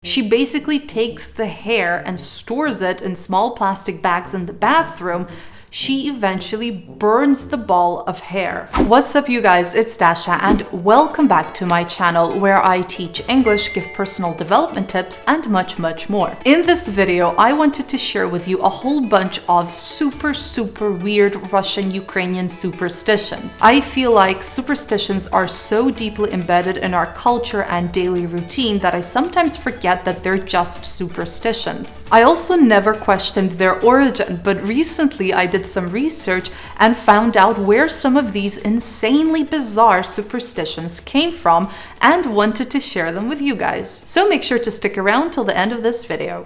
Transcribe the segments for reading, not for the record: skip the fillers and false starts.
She basically takes the hair and stores it in small plastic bags in the bathroom. She eventually burns the ball of hair. What's up, you guys? It's Dasha and welcome back to my channel where I teach English, give personal development tips and much more. In this video, I wanted to share with you a whole bunch of super weird Russian-Ukrainian superstitions. I feel like superstitions are so deeply embedded in our culture and daily routine that I sometimes forget that they're just superstitions. I also never questioned their origin, but recently I did some research and found out where some of these insanely bizarre superstitions came from and wanted to share them with you guys. So make sure to stick around till the end of this video.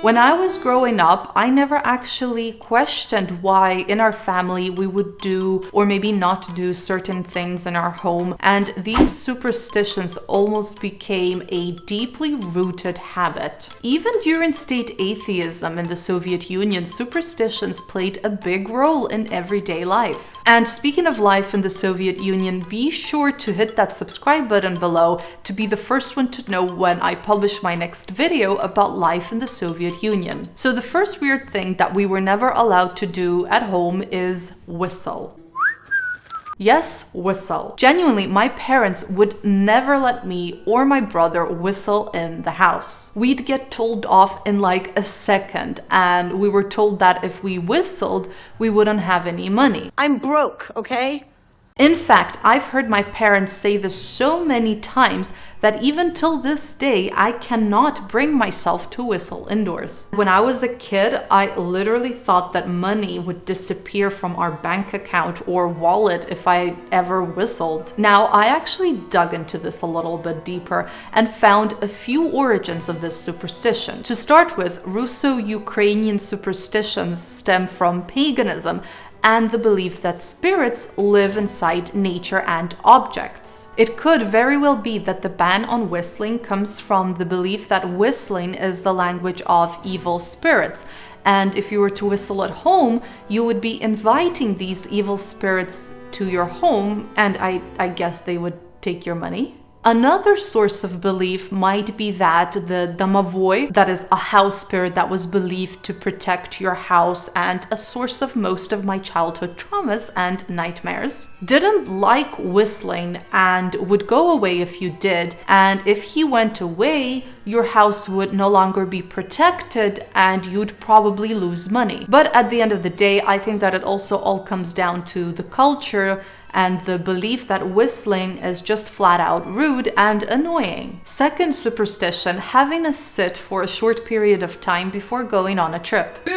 When I was growing up, I never actually questioned why in our family we would do or maybe not do certain things in our home, and these superstitions almost became a deeply rooted habit. Even during state atheism in the Soviet Union, superstitions played a big role in everyday life. And speaking of life in the Soviet Union, be sure to hit that subscribe button below to be the first one to know when I publish my next video about life in the Soviet Union. So the first weird thing that we were never allowed to do at home is whistle. Yes, whistle. Genuinely, my parents would never let me or my brother whistle in the house. We'd get told off in like a second, and we were told that if we whistled, we wouldn't have any money. I'm broke, okay? In fact, I've heard my parents say this so many times that even till this day, I cannot bring myself to whistle indoors. When I was a kid, I literally thought that money would disappear from our bank account or wallet if I ever whistled. Now, I actually dug into this a little bit deeper and found a few origins of this superstition. To start with, Russo-Ukrainian superstitions stem from paganism and the belief that spirits live inside nature and objects. It could very well be that the ban on whistling comes from the belief that whistling is the language of evil spirits, and if you were to whistle at home, you would be inviting these evil spirits to your home, and I guess they would take your money. Another source of belief might be that the domovoi, that is a house spirit that was believed to protect your house and a source of most of my childhood traumas and nightmares, didn't like whistling and would go away if you did. And if he went away, your house would no longer be protected and you'd probably lose money. But at the end of the day, I think that it also all comes down to the culture and the belief that whistling is just flat out rude and annoying. Second superstition, having a sit for a short period of time before going on a trip.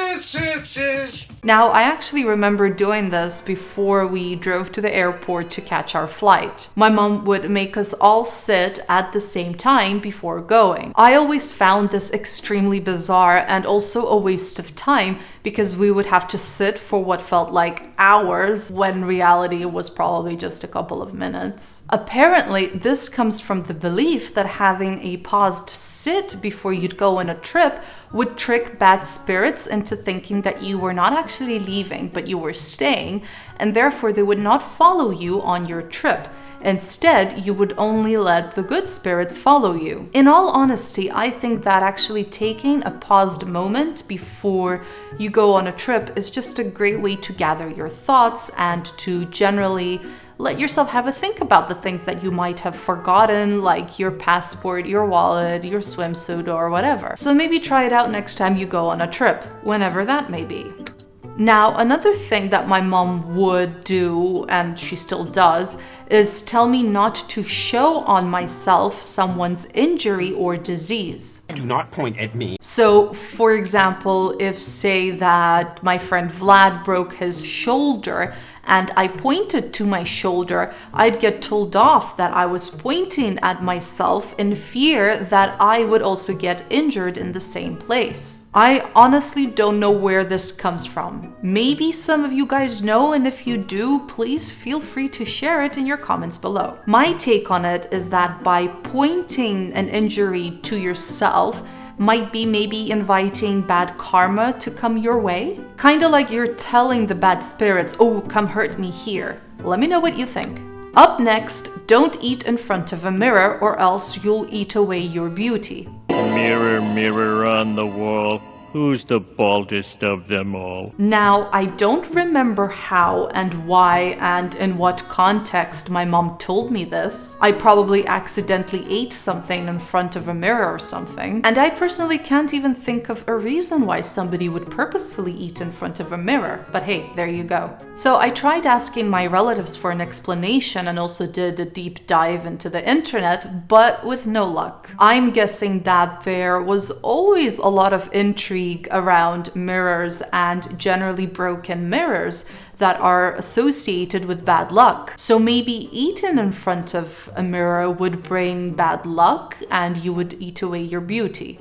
Now, I actually remember doing this before we drove to the airport to catch our flight. My mom would make us all sit at the same time before going. I always found this extremely bizarre and also a waste of time because we would have to sit for what felt like hours when reality was probably just a couple of minutes. Apparently, this comes from the belief that having a paused sit before you'd go on a trip would trick bad spirits into thinking that you were not actually leaving, but you were staying, and therefore they would not follow you on your trip. Instead, you would only let the good spirits follow you. In all honesty, I think that actually taking a paused moment before you go on a trip is just a great way to gather your thoughts and to generally let yourself have a think about the things that you might have forgotten, like your passport, your wallet, your swimsuit, or whatever. So maybe try it out next time you go on a trip, whenever that may be. Now, another thing that my mom would do, and she still does, is tell me not to show on myself someone's injury or disease. Do not point at me. So, for example, if say that my friend Vlad broke his shoulder and I pointed to my shoulder, I'd get told off that I was pointing at myself in fear that I would also get injured in the same place. I honestly don't know where this comes from. Maybe some of you guys know, and if you do, please feel free to share it in your comments below. My take on it is that by pointing an injury to yourself might be maybe inviting bad karma to come your way. Kinda like you're telling the bad spirits, oh, come hurt me here. Let me know what you think. Up next, don't eat in front of a mirror or else you'll eat away your beauty. Mirror, mirror on the wall, who's the baldest of them all? Now, I don't remember how and why and in what context my mom told me this. I probably accidentally ate something in front of a mirror or something. And I personally can't even think of a reason why somebody would purposefully eat in front of a mirror. But hey, there you go. So I tried asking my relatives for an explanation and also did a deep dive into the internet, but with no luck. I'm guessing that there was always a lot of intrigue around mirrors and generally broken mirrors that are associated with bad luck. So maybe eating in front of a mirror would bring bad luck and you would eat away your beauty.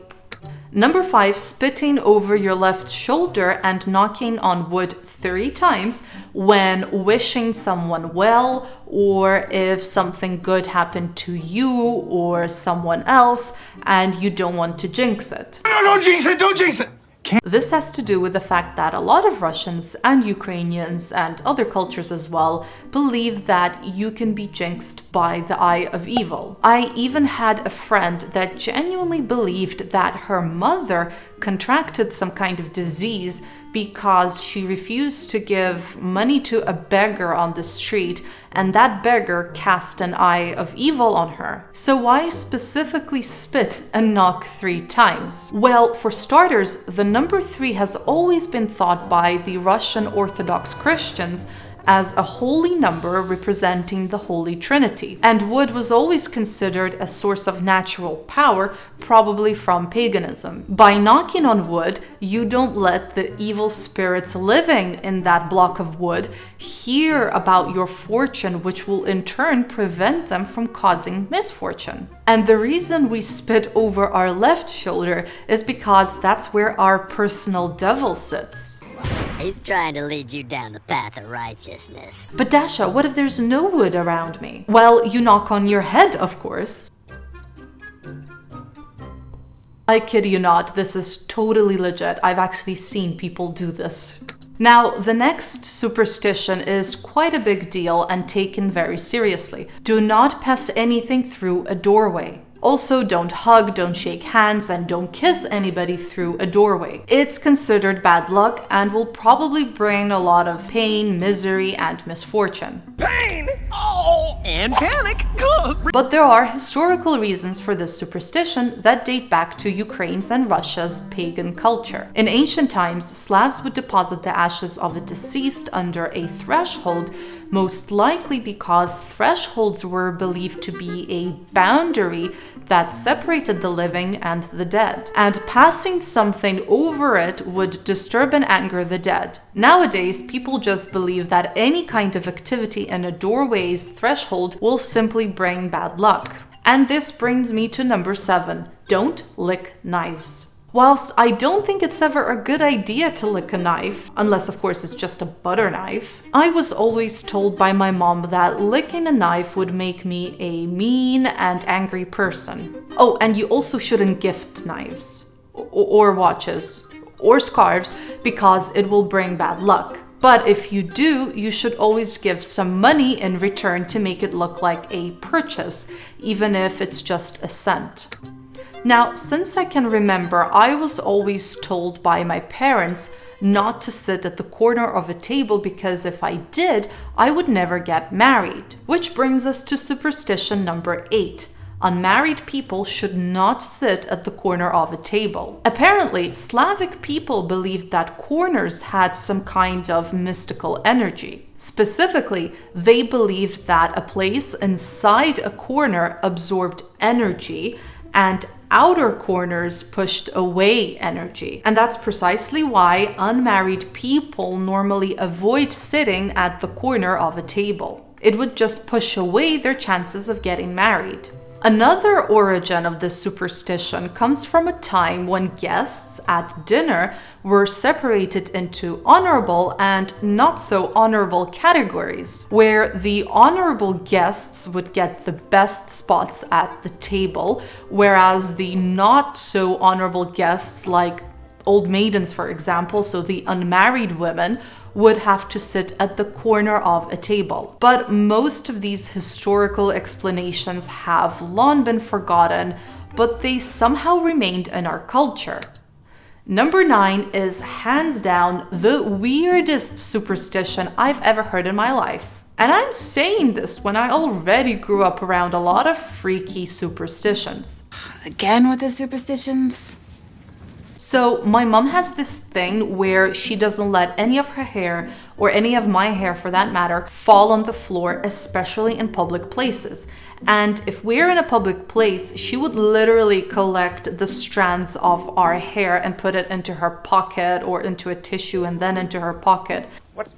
Number 5, spitting over your left shoulder and knocking on wood 3 times when wishing someone well, or if something good happened to you or someone else and you don't want to jinx it. No, don't jinx it, don't jinx it! This has to do with the fact that a lot of Russians and Ukrainians and other cultures as well believe that you can be jinxed by the eye of evil. I even had a friend that genuinely believed that her mother contracted some kind of disease because she refused to give money to a beggar on the street, and that beggar cast an eye of evil on her. So why specifically spit and knock 3 times? Well, for starters, the number 3 has always been thought by the Russian Orthodox Christians as a holy number representing the Holy Trinity. And wood was always considered a source of natural power, probably from paganism. By knocking on wood, you don't let the evil spirits living in that block of wood hear about your fortune, which will in turn prevent them from causing misfortune. And the reason we spit over our left shoulder is because that's where our personal devil sits. He's trying to lead you down the path of righteousness. But Dasha, what if there's no wood around me? Well, you knock on your head, of course. I kid you not, this is totally legit. I've actually seen people do this. Now, the next superstition is quite a big deal and taken very seriously. Do not pass anything through a doorway. Also, don't hug, don't shake hands, and don't kiss anybody through a doorway. It's considered bad luck and will probably bring a lot of pain, misery, and misfortune. Pain! Oh! And panic! But there are historical reasons for this superstition that date back to Ukraine's and Russia's pagan culture. In ancient times, Slavs would deposit the ashes of a deceased under a threshold, most likely because thresholds were believed to be a boundary that separated the living and the dead, and passing something over it would disturb and anger the dead. Nowadays, people just believe that any kind of activity in a doorway's threshold will simply bring bad luck. And this brings me to number 7. Don't lick knives. Whilst I don't think it's ever a good idea to lick a knife, unless of course it's just a butter knife, I was always told by my mom that licking a knife would make me a mean and angry person. Oh, and you also shouldn't gift knives, or watches, or scarves, because it will bring bad luck. But if you do, you should always give some money in return to make it look like a purchase, even if it's just a cent. Now, since I can remember, I was always told by my parents not to sit at the corner of a table because if I did, I would never get married. Which brings us to superstition number 8. Unmarried people should not sit at the corner of a table. Apparently, Slavic people believed that corners had some kind of mystical energy. Specifically, they believed that a place inside a corner absorbed energy, and outer corners pushed away energy. And that's precisely why unmarried people normally avoid sitting at the corner of a table. It would just push away their chances of getting married. Another origin of this superstition comes from a time when guests at dinner were separated into honorable and not so honorable categories, where the honorable guests would get the best spots at the table, whereas the not so honorable guests, like old maidens for example, so the unmarried women, would have to sit at the corner of a table. But most of these historical explanations have long been forgotten, but they somehow remained in our culture. Number 9 is hands down the weirdest superstition I've ever heard in my life. And I'm saying this when I already grew up around a lot of freaky superstitions. Again with the superstitions? So my mom has this thing where she doesn't let any of her hair, or any of my hair for that matter, fall on the floor, especially in public places. And if we're in a public place, she would literally collect the strands of our hair and put it into her pocket or into a tissue and then into her pocket. What?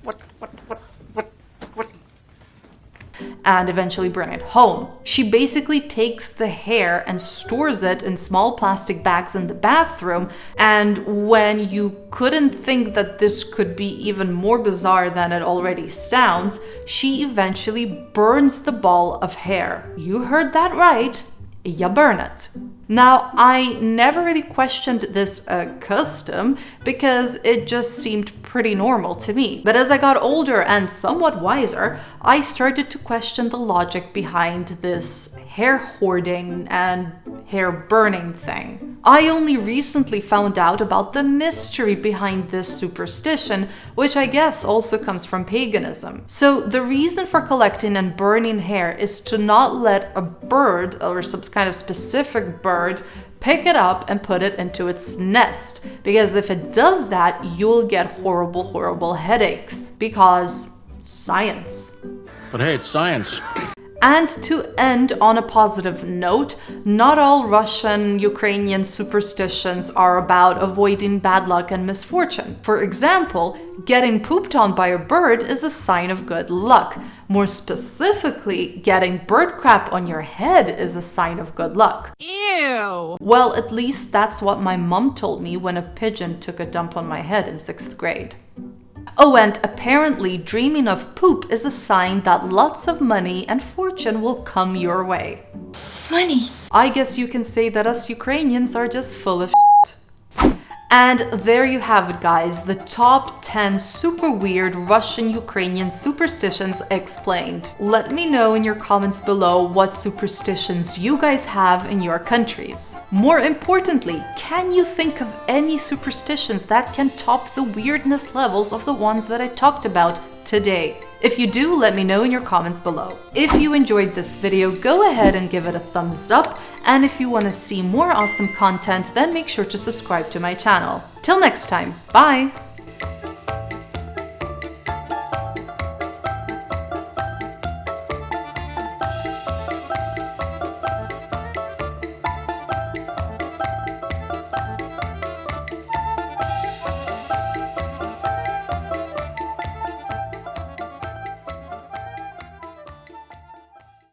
And eventually bring it home. She basically takes the hair and stores it in small plastic bags in the bathroom, and when you couldn't think that this could be even more bizarre than it already sounds, she eventually burns the ball of hair. You heard that right. You burn it. Now, I never really questioned this custom because it just seemed pretty normal to me. But as I got older and somewhat wiser, I started to question the logic behind this hair hoarding and hair burning thing. I only recently found out about the mystery behind this superstition, which I guess also comes from paganism. So the reason for collecting and burning hair is to not let a bird or some kind of specific bird pick it up and put it into its nest, because if it does that, you'll get horrible headaches, because science. But hey, it's science. And to end on a positive note, not all Russian-Ukrainian superstitions are about avoiding bad luck and misfortune. For example, getting pooped on by a bird is a sign of good luck. More specifically, getting bird crap on your head is a sign of good luck. Ew! Well, at least that's what my mom told me when a pigeon took a dump on my head in 6th grade. Oh, and apparently dreaming of poop is a sign that lots of money and fortune will come your way. Money. I guess you can say that us Ukrainians are just full of shit. And there you have it, guys, the top 10 super weird Russian-Ukrainian superstitions explained. Let me know in your comments below what superstitions you guys have in your countries. More importantly, can you think of any superstitions that can top the weirdness levels of the ones that I talked about today? If you do, let me know in your comments below. If you enjoyed this video, go ahead and give it a thumbs up, and if you want to see more awesome content, then make sure to subscribe to my channel. Till next time, bye!